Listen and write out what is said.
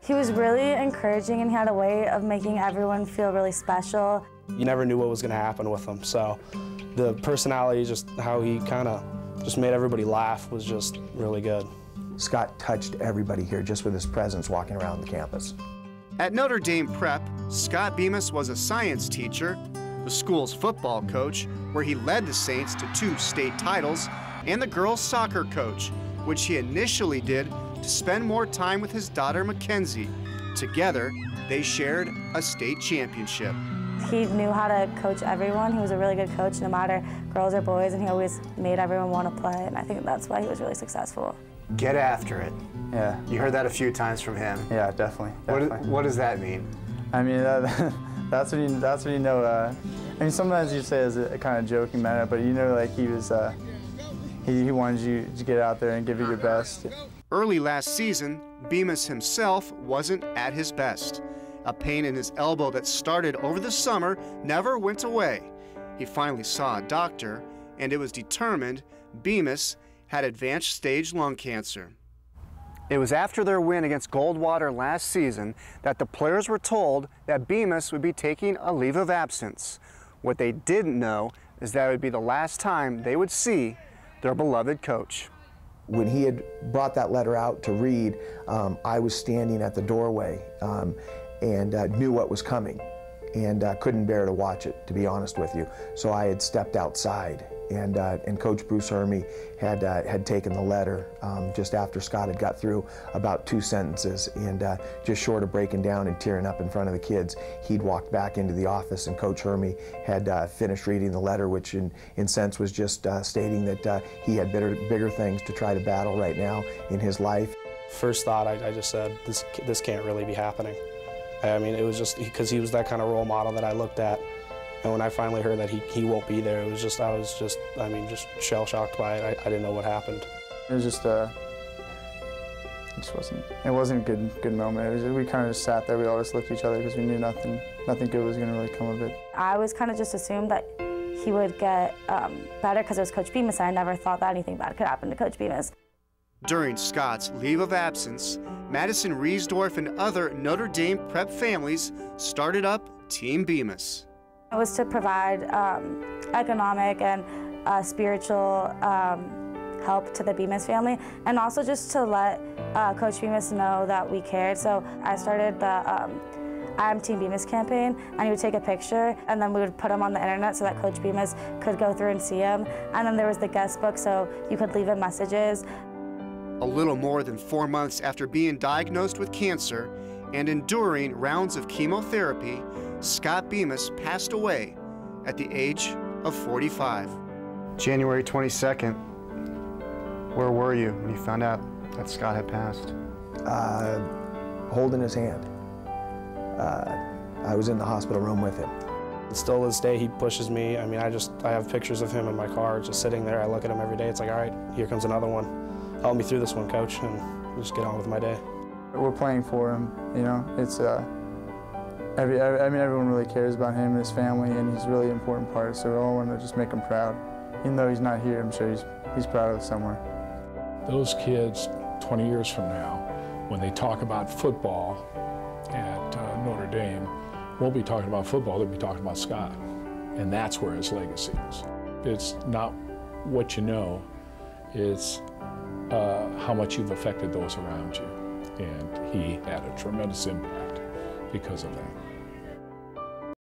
He was really encouraging, and he had a way of making everyone feel really special. You never knew what was going to happen with him, so the personality, just how he kind of just made everybody laugh, was just really good. Scott touched everybody here just with his presence walking around the campus. At Notre Dame Prep, Scot Bemis was a science teacher, the school's football coach, where he led the Saints to 2 state titles, and the girls' soccer coach, which he initially did to spend more time with his daughter Mackenzie. Together, they shared a state championship. He knew how to coach everyone. He was a really good coach, no matter girls or boys, and he always made everyone want to play, and I think that's why he was really successful. Get after it. Yeah. You heard that a few times from him. Yeah, definitely. What does that mean? I mean, that's when you know. I mean, sometimes you say it as a kind of joking manner, but you know, like he was, he wanted you to get out there and give it your best. Early last season, Bemis himself wasn't at his best. A pain in his elbow that started over the summer never went away. He finally saw a doctor, and it was determined Bemis had advanced stage lung cancer. It was after their win against Goldwater last season that the players were told that Bemis would be taking a leave of absence. What they didn't know is that it would be the last time they would see their beloved coach. When he had brought that letter out to read, I was standing at the doorway and knew what was coming, and couldn't bear to watch it, to be honest with you. So I had stepped outside, and Coach Bruce Hermie had taken the letter just after Scott had got through about 2 sentences, and just short of breaking down and tearing up in front of the kids, he'd walked back into the office, and Coach Hermie had finished reading the letter, which in sense was just stating that he had bigger things to try to battle right now in his life. First thought, I just said, this can't really be happening. I mean, it was just because he was that kind of role model that I looked at. And when I finally heard that he won't be there, it was just, I was just shell-shocked by it. I didn't know what happened. It was just, it wasn't a good moment. We kind of just sat there, we all just looked at each other because we knew nothing good was going to really come of it. I was kind of just assumed that he would get better because it was Coach Bemis, and I never thought that anything bad could happen to Coach Bemis. During Scott's leave of absence, Madison Riesdorf and other Notre Dame Prep families started up Team Bemis. It was to provide economic and spiritual help to the Bemis family, and also just to let Coach Bemis know that we cared. So I started the I'm Team Bemis campaign, and he would take a picture, and then we would put him on the internet so that Coach Bemis could go through and see him. And then there was the guest book, so you could leave him messages. A little more than 4 months after being diagnosed with cancer and enduring rounds of chemotherapy, Scot Bemis passed away at the age of 45. January 22nd, where were you when you found out that Scott had passed? Holding his hand. I was in the hospital room with him. Still to this day, he pushes me. I mean, I have pictures of him in my car just sitting there. I look at him every day. It's like, all right, here comes another one. Help me through this one, Coach, and just get on with my day. We're playing for him, you know. It's I mean, everyone really cares about him and his family, and he's a really important part. So we all want to just make him proud. Even though he's not here, I'm sure he's proud of it somewhere. Those kids, 20 years from now, when they talk about football at Notre Dame, won't be talking about football, they'll be talking about Scott. And that's where his legacy is. It's not what you know, it's how much you've affected those around you. And he had a tremendous impact because of that.